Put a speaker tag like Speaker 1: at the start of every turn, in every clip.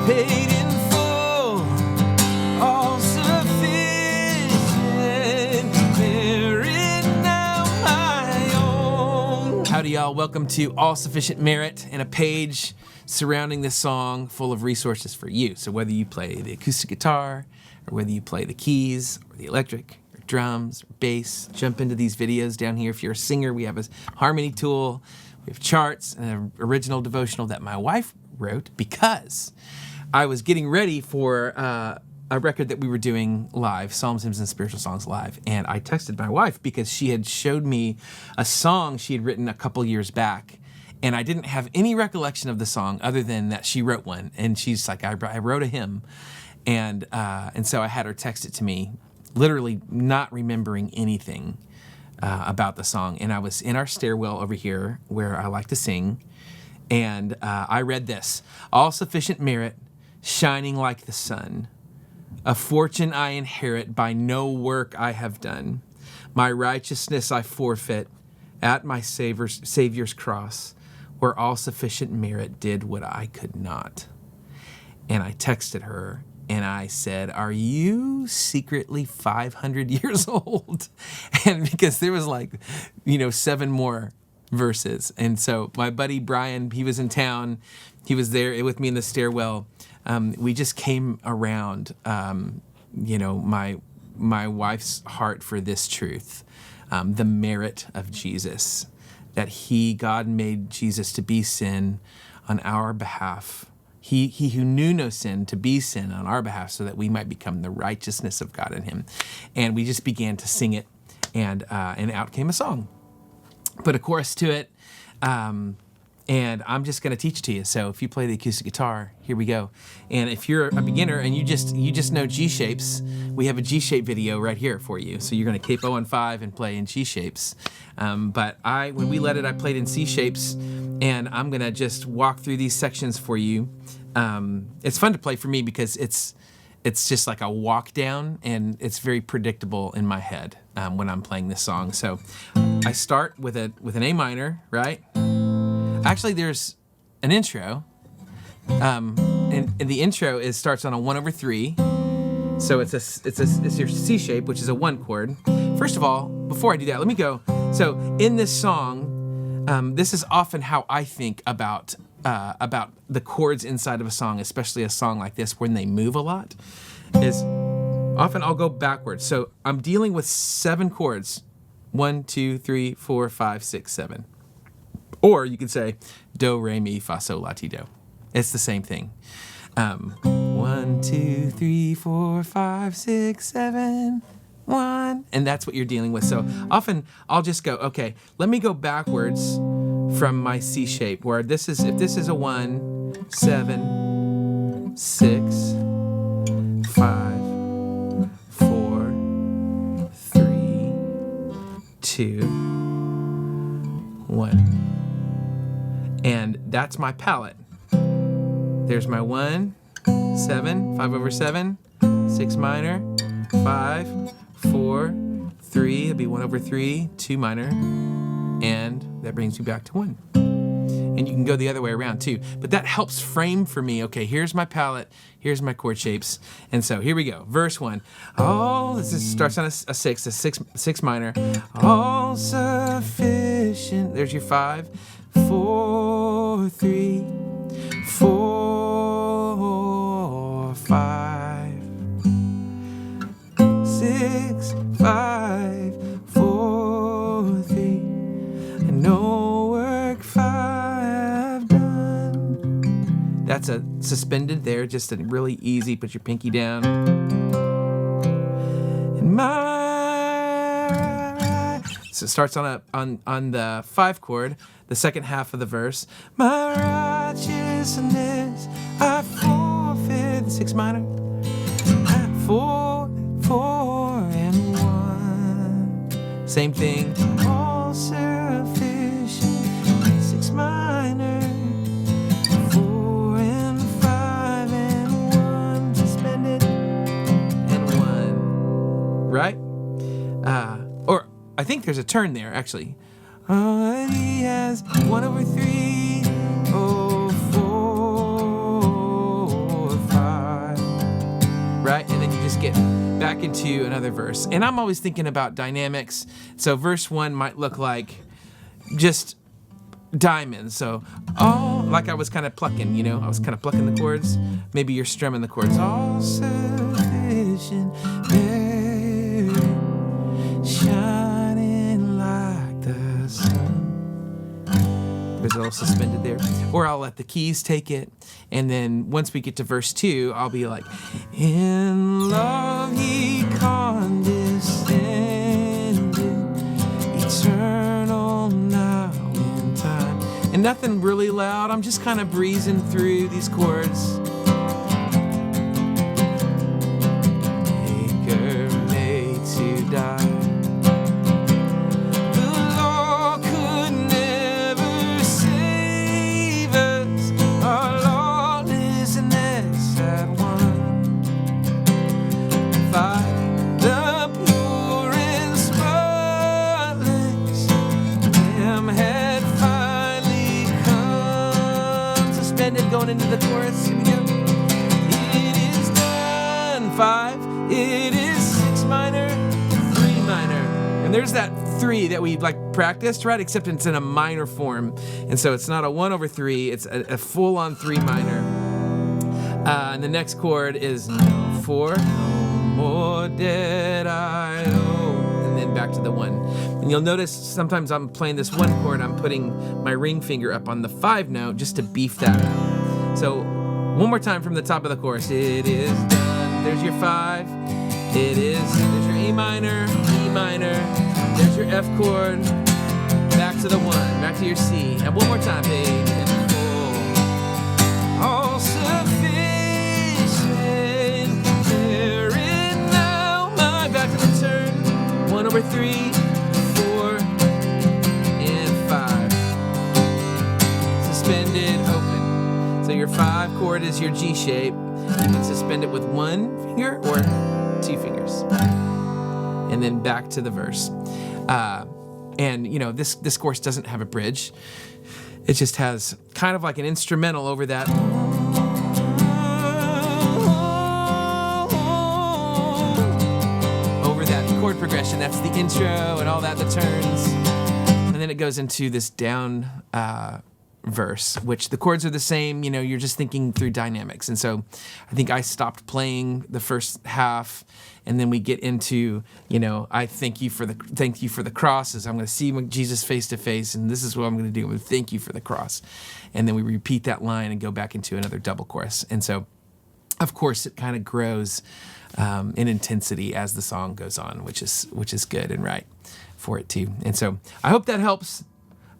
Speaker 1: paid in full, all sufficient, merit now my own. Howdy, y'all. Welcome to All Sufficient Merit and a page surrounding this song full of resources for you. So whether you play the acoustic guitar, or whether you play the keys, or the electric, or drums, or bass, jump into these videos down here. If you're a singer, we have a harmony tool, we have charts, and an original devotional that my wife wrote because I was getting ready for a record that we were doing live, Psalms, Hymns, and Spiritual Songs live. And I texted my wife because she had showed me a song she had written a couple years back. And I didn't have any recollection of the song other than that she wrote one. And she's like, I wrote a hymn. And so I had her text it to me, literally not remembering anything about the song. And I was in our stairwell over here where I like to sing. And I read this: all sufficient merit, shining like the sun. A fortune I inherit by no work I have done. My righteousness I forfeit at my Savior's cross, where all sufficient merit did what I could not. And I texted her and I said, are you secretly 500 years old? And because there was 7 more verses. And so my buddy Brian, he was in town. He was there with me in the stairwell. We just came around, my wife's heart for this truth, the merit of Jesus. That God made Jesus to be sin on our behalf. He who knew no sin to be sin on our behalf so that we might become the righteousness of God in him. And we just began to sing it, and out came a song. Put a chorus to it, and I'm just going to teach it to you. So if you play the acoustic guitar, here we go. And if you're a beginner and you just know G shapes, we have a G shape video right here for you. So you're going to capo on 5 and play in G shapes. But when we led it, I played in C shapes, and I'm going to just walk through these sections for you. It's fun to play for me because it's just like a walk down, and it's very predictable in my head when I'm playing this song. So I start with an A minor, right? Actually, there's an intro, and the intro starts on a 1/3. So it's your C shape, which is a 1 chord. First of all, before I do that, let me go. So in this song, this is often how I think about the chords inside of a song, especially a song like this when they move a lot. Is often I'll go backwards. So I'm dealing with 7 chords: 1, 2, 3, 4, 5, 6, 7. Or you could say do, re, mi, fa, sol, la, ti, do. It's the same thing. 1, 2, 3, 4, 5, 6, 7, 1. And that's what you're dealing with. So often I'll just go, okay, let me go backwards from my C shape, where if this is a 1, 7, 6, 5, 4, 3, 2, 1. And that's my palette. There's my 1, 7, 5/7, 6 minor, 5, 4, 3, it'll be 1/3, 2 minor, and that brings me back to 1. And you can go the other way around too. But that helps frame for me, okay, here's my palette, here's my chord shapes. And so here we go, verse 1. Starts on a 6 minor. All sufficient, there's your 5, 4, 3, 4, 5, 6, 5, 4, 3, and no work 5 done. That's a suspended there, just a really easy, put your pinky down. And so it starts on the 5 chord, the second half of the verse. My righteousness I forfeit, the 6 minor. 4, 4, and 1. Same thing. All sufficient, 6 minor. 4 and 5 and 1 suspended, and 1. Right? Or I think there's a turn there actually. Oh, he has 1/3. Oh, 4, back into another verse. And I'm always thinking about dynamics. So verse 1 might look like just diamonds. So, like I was kind of plucking, I was kind of plucking the chords. Maybe you're strumming the chords. All sufficient, shining like the sun. There's a little suspended there. Or I'll let the keys take it. And then once we get to verse 2, I'll be like, in love he condescended, eternal now in time. And nothing really loud. I'm just kind of breezing through these chords. Maker made to die. Going into the chorus, here we go. It is done. 5. It is 6 minor, 3 minor, and there's that 3 that we practiced, right? Except it's in a minor form, and so it's not a 1/3. It's a full-on 3 minor. And the next chord is no 4, no more dead I owe, and then back to the 1. And you'll notice sometimes I'm playing this 1 chord, I'm putting my ring finger up on the 5 note just to beef that up. So one more time from the top of the chorus. It is done. There's your 5. There's your A minor, E minor. There's your F chord. Back to the 1. Back to your C. And one more time, baby. And full. All sufficient. There in now. My back to the turn. 1/3, 4, and 5. Suspended, open. So your 5 chord is your G shape. You can suspend it with 1 finger or 2 fingers. And then back to the verse. And this course doesn't have a bridge. It just has kind of like an instrumental over that. Over that chord progression. That's the intro and all that, the turns. And then it goes into this down verse, which the chords are the same, you're just thinking through dynamics. And so I think I stopped playing the first half, and then we get into, I thank you for the crosses. I'm going to see Jesus face to face, and this is what I'm going to do. I'm going to thank you for the cross. And then we repeat that line and go back into another double chorus. And so, of course, it kind of grows in intensity as the song goes on, which is good and right for it too. And so I hope that helps.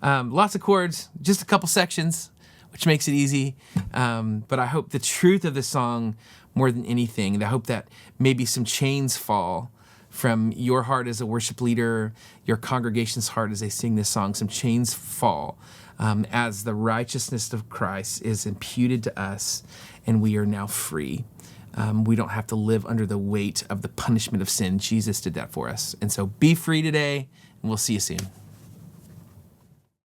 Speaker 1: Lots of chords, just a couple sections, which makes it easy. But I hope the truth of the song, more than anything, I hope that maybe some chains fall from your heart as a worship leader, your congregation's heart as they sing this song. Some chains fall as the righteousness of Christ is imputed to us, and we are now free. We don't have to live under the weight of the punishment of sin. Jesus did that for us. And so be free today, and we'll see you soon.